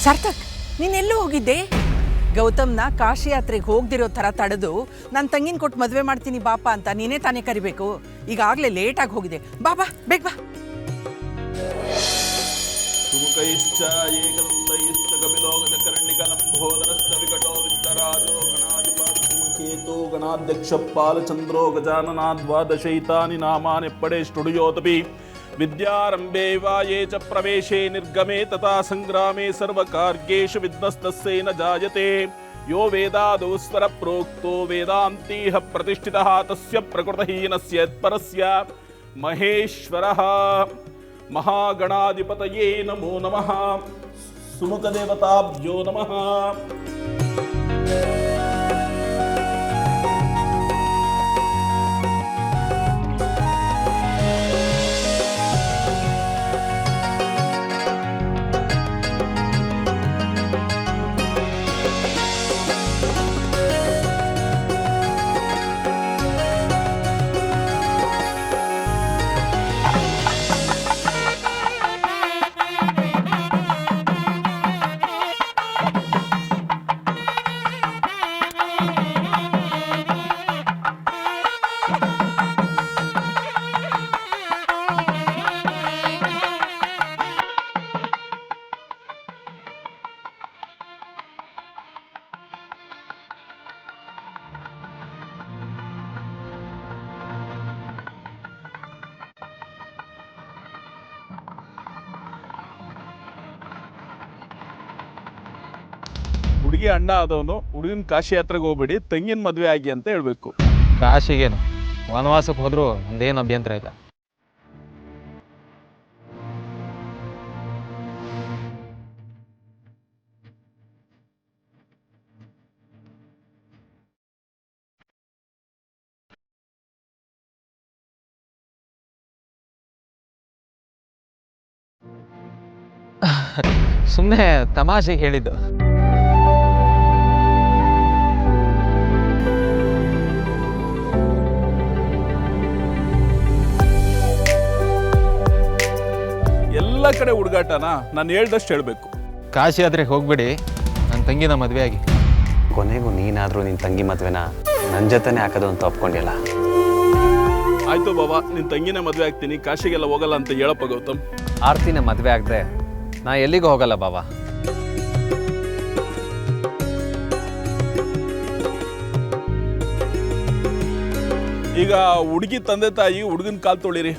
ಸಾರ್ಥಕ್, ನೀನೆಲ್ಲೂ ಹೋಗಿದ್ದೆ? ಗೌತಮ್ನ ಕಾಶಿ ಯಾತ್ರೆಗೆ ಹೋಗ್ದಿರೋ ಥರ ತಡೆದು ನನ್ನ ತಂಗಿನ ಕೊಟ್ಟು ಮದುವೆ ಮಾಡ್ತೀನಿ ಬಾಪ ಅಂತ ನೀನೇ ತಾನೇ ಕರಿಬೇಕು. ಈಗಾಗಲೇ ಲೇಟಾಗಿ ಹೋಗಿದೆ. ಬಾಬಾ ಬೇಗ ಬಾ. ಸುಮುಖೈಶ್ಚ ಏಕದಂತೈಶ್ಚ ಕಪಿಲೋಗಜಕರ್ಣಿಕಲಂಬೋದರಶ್ಚ ವಿಕಟೋ ವಿತ್ತರಾಜೋ ಗಣಾಧಿಪತಿಮಕೇತೋ ಗಣಾಧ್ಯಕ್ಷ ಪಾಲಚಂದ್ರೋ ಗಜಾನನಾದ್ವಾದಶೈತಾನಿ ನಾಮಾನಿ ಪಡೇಷ್ಟುಡುಯೋತಪಿ ವಿದ್ಯಾರಂಭೆ ವಾಯೇ ಚ ಪ್ರವೇಶೇ ನಿರ್ಗಮೆ ತಥಾ ಸಂಗ್ರಾಮೇ ಸರ್ವಕಾರ್ಯೇಷು ವಿದ್ನಸ್ತಸ್ಯೇನ ಜಾಯತೆ ಯೋ ವೇದಾದೌ ಸ್ವರ ಪ್ರೋಕ್ತೋ ವೇದಾಂತೀಹ ಪ್ರತಿಷ್ಠಿತಃ ತಸ್ಯ ಪ್ರಕೃತಹೀನಸ್ಯ ಯತ್ಪರಸ್ಯ ಮಹೇಶ್ವರಃ. ಮಹಾಗಣಾಧಿಪತಯೇ ನಮೋ ನಮಃ. ಸುಮುಖದೇವತಾಭ್ಯೋ ನಮಃ. ಹುಡುಗಿ ಅಣ್ಣ ಆದವನು ಹುಡುಗನ ಕಾಶಿ ಯಾತ್ರೆಗೆ ಹೋಗ್ಬೇಡಿ, ತಂಗಿನ ಮದುವೆ ಆಗಿ ಅಂತ ಹೇಳ್ಬೇಕು. ಕಾಶಿಗೇನು ವನವಾಸಕ್ಕೆ ಹೋದ್ರೂ ಒಂದೇನು ಅಭ್ಯಂತರ ಇಲ್ಲ. ಸುಮ್ಮನೆ ತಮಾಷೆಗೆ ಹೇಳಿದ್ದು. ಎಲ್ಲ ಕಡೆ ಹುಡುಗಾಟನ ನಾನು ಹೇಳ್ದಷ್ಟು ಹೇಳಬೇಕು. ಕಾಶಿ ಯಾತ್ರೆಗೆ ಹೋಗ್ಬೇಡಿ, ನನ್ನ ತಂಗಿನ ಮದುವೆ ಆಗಿ. ಕೊನೆಗೂ ನೀನಾದರೂ ನಿನ್ನ ತಂಗಿ ಮದುವೆನ ನನ್ನ ಜೊತೆನೇ ಹಾಕೋದು ಅಂತ ಒಪ್ಕೊಂಡಿಲ್ಲ. ಆಯ್ತು ಬಾಬಾ, ನಿನ್ನ ತಂಗಿನ ಮದುವೆ ಆಗ್ತೀನಿ, ಕಾಶಿಗೆಲ್ಲ ಹೋಗಲ್ಲ ಅಂತ ಹೇಳಪ್ಪ ಗೌತಮ್. ಆರ್ತಿನ ಮದುವೆ ಆಗದೆ ನಾ ಎಲ್ಲಿಗೂ ಹೋಗಲ್ಲ ಬಾಬಾ. ಈಗ ಹುಡುಗಿ ತಂದೆ ತಾಯಿ ಹುಡುಗನ ಕಾಲು ತೊಳಿರಿ.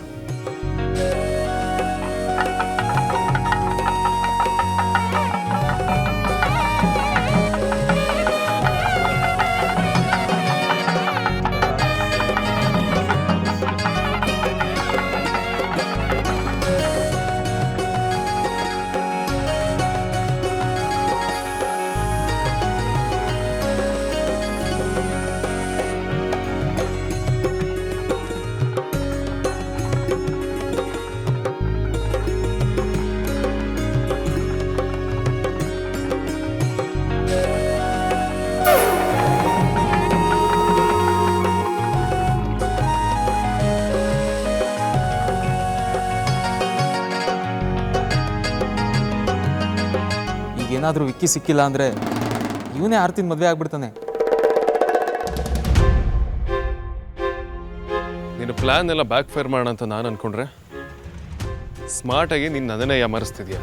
ಏನಾದರೂ ವಿಕ್ಕಿ ಸಿಕ್ಕಿಲ್ಲ ಅಂದರೆ ಇವನೇ ಆರ್ತಿನ ಮದುವೆ ಆಗ್ಬಿಡ್ತಾನೆ. ನಿನ್ನ ಪ್ಲ್ಯಾನ್ ಎಲ್ಲ ಬ್ಯಾಕ್ ಫೈರ್ ಮಾಡೋಣ ಅಂತ ನಾನು ಅಂದ್ಕೊಂಡ್ರೆ ಸ್ಮಾರ್ಟಾಗಿ ನೀನು ಅದನ್ನೇ ಯಾಮರಿಸ್ತಿದ್ಯಾ.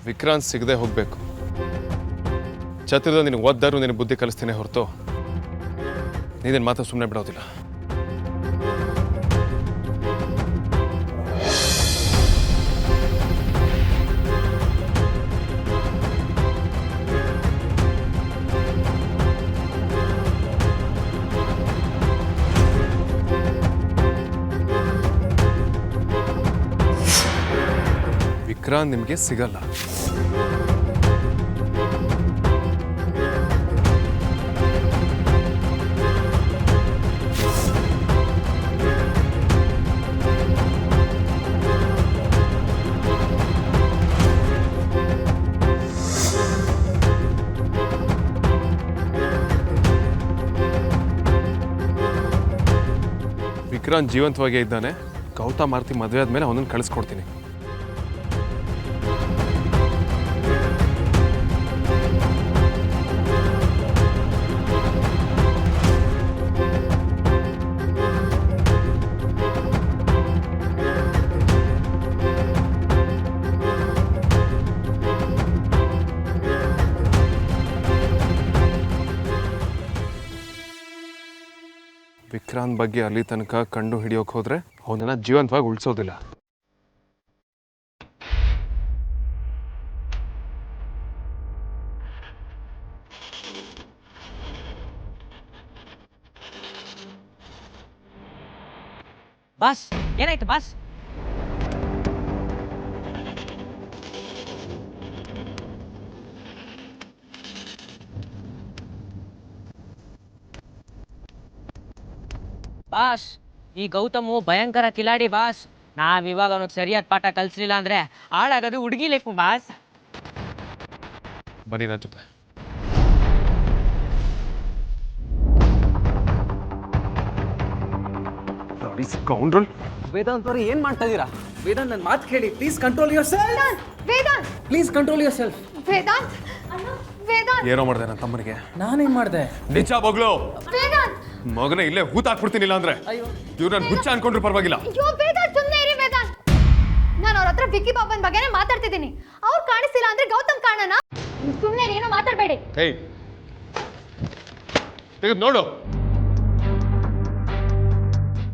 ವಿಕ್ರಾಂತ್ ಸಿಗದೆ ಹೋಗಬೇಕು. ಛತ್ರದಲ್ಲಿ ನಿನಗೆ ಓದ್ದಾರು ನಿನಗೆ ಬುದ್ಧಿ ಕಲಿಸ್ತೀನಿ ಹೊರತು ನೀನೇನು ಮಾತ್ರ ಸುಮ್ಮನೆ ಬಿಡೋದಿಲ್ಲ. ವಿಕ್ರಾಂತ್ ನಿಮಗೆ ಸಿಗಲ್ಲ. ವಿಕ್ರಾಂತ್ ಜೀವಂತವಾಗೇ ಇದ್ದಾನೆ. ಗೌತಮ್ ಆರ್ತಿ ಮದುವೆ ಆದಮೇಲೆ ಅವನನ್ನು ಕಳಿಸ್ಕೊಡ್ತೀನಿ. ವಿಕ್ರಾಂತ್ ಬಗ್ಗೆ ಅಲ್ಲಿ ತನಕ ಕಂಡು ಹಿಡಿಯೋಕೆ ಹೋದರೆ ಅವನನ್ನು ಜೀವಂತವಾಗಿ ಉಳಿಸೋದಿಲ್ಲ. ಬಾಸ್ ಏನಾಯ್ತು ಬಾಸ್? ಬಾಸ್, ಈ ಗೌತಮು ಭಯಂಕರ ಕಿಲಾಡಿ ಬಾಸ್. ನಾವಿವಾಗ ಅವನಿಗೆ ಸರಿಯಾದ ಪಾಠ ಕಲಿಸ್ಲಿಲ್ಲ ಅಂದ್ರೆ ಹಾಳಾಗೋದು ಹುಡುಗಿ ಲೈಫು ಬಾಸ್. ಬನ್ನಿ ನನ್ನ ಜೊತೆ. ಕೌಂಡ್ರಲ್ ವೇದಾಂತ್ ಅವ್ರು ಏನು ಮಾಡ್ತಾ ಇದ್ದೀರಾ? ವೇದಾಂತ್ ನನ್ನ ಮಾತು ಕೇಳಿ, please control your self. Vedant please control your self. Vedant ಅಣ್ಣ, ವೇದಾಂತ್ ಏನೋ ಮಾಡಿದೆ ನನ್ನ ತಮ್ಮನಿಗೆ. ನಾನೇನ್ ಮಾಡಿದೆ? ನಿಜ ಬಗ್ಲು ವೇದಾಂತ್ ಮಗನೇ ಇಲ್ಲೇ ಹೂತಾಕ್ಬಿಡ್ತೀನಿಲ್ಲ ಅಂದ್ರೆ ಇವ್ರು ನನ್ನ ಹುಚ್ಚ ಅನ್ಕೊಂಡ್ರು ಪರವಾಗಿಲ್ಲ. ಅಯ್ಯೋ ವೇದಾಂತ್, ಸುಮ್ಮನೆ ಇರಿ ವೇದಾಂತ್. ನಾನು ಅವ್ರ ಹತ್ರ ವಿಕ್ಕಿ ಬಾಬನ್ ಬಗ್ಗೆನೇ ಮಾತಾಡ್ತಿದ್ದೀನಿ. ಅವ್ರು ಕಾಣಿಸ್ತಿಲ್ಲ ಅಂದ್ರೆ ಗೌತಮ್ ಕಾಣನ? ಸುಮ್ಮನೆ ಏನೋ ಮಾತಾಡಬೇಡಿ. ಹೇಯ್ ತೆಗೆದು ನೋಡು.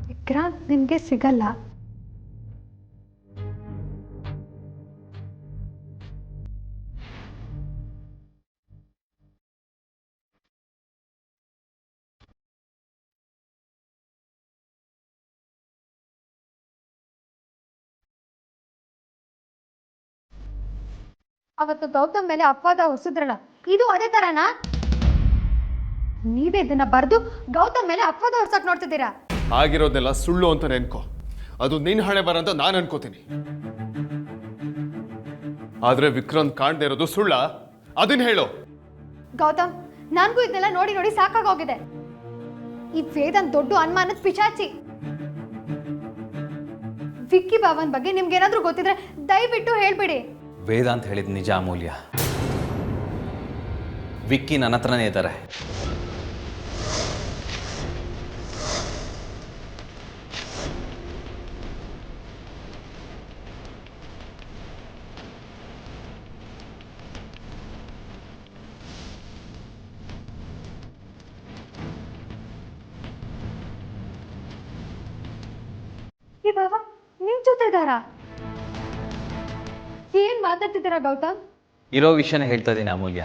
ವಿಕ್ರಾಂತ್ ನಿಮ್ಗೆ ಸಿಗಲ್ಲ. ಅವತ್ತು ಗೌತಮ್ ಮೇಲೆ ಅಪವಾದ ಹೊಸಿದ್ರಲ್ಲ, ಇದು ಅದೇ ತರನಾ? ನೀವೇ ಇದನ್ನ ಬರೆದು ಗೌತಮ್ ಮೇಲೆ ಅಪವಾದ ಹೊರ್ಸಕ್ ನೋಡ್ತಿದ್ದೀರಾ? ಆಗಿರೋದೆಲ್ಲ ಸುಳ್ಳು ಅಂತ ನೆನ್ಕೋ. ಅದು ನಿನ್ನ ಹಣೆ ಬರ ಅಂತ ನಾನು ಅನ್ಕೋತೀನಿ. ಆದ್ರೆ ವಿಕ್ರಾಂತ್ ಕಾಣ್ದೇ ಇರೋದು ಸುಳ್ಳ, ಅದನ್ನ ಹೇಳು. ಗೌತಮ್, ನನಗೂ ಇದನ್ನೆಲ್ಲ ನೋಡಿ ನೋಡಿ ಸಾಕಾಗೋಗಿದೆ. ಈ ವೇದಾಂತ್ ದೊಡ್ಡ ಅನುಮಾನದ ಪಿಶಾಚಿ. ವಿಕ್ಕಿ ಬಾಬನ್ ಬಗ್ಗೆ ನಿಮ್ಗೇನಾದ್ರೂ ಗೊತ್ತಿದ್ರೆ ದಯವಿಟ್ಟು ಹೇಳ್ಬಿಡಿ. ವೇದಾಂತ್ ಹೇಳಿದ ನಿಜ ಅಮೂಲ್ಯ. ವಿಕ್ಕಿ ನನ್ನ ಹತ್ರನೇ ಇದ್ದಾರೆ. ಈ ಬಾಬಾ ನಿಮ್ ಜೊತೆ ಇದ್ದಾರಾ? ಏನ್ ಮಾತಾಡ್ತಿದ್ದೀರಾ ಗೌತಮ್? ಇರೋ ವಿಷಯನೇ ಹೇಳ್ತಾ ಇದ್ದೀನಿ ಅಮೂಲ್ಯ.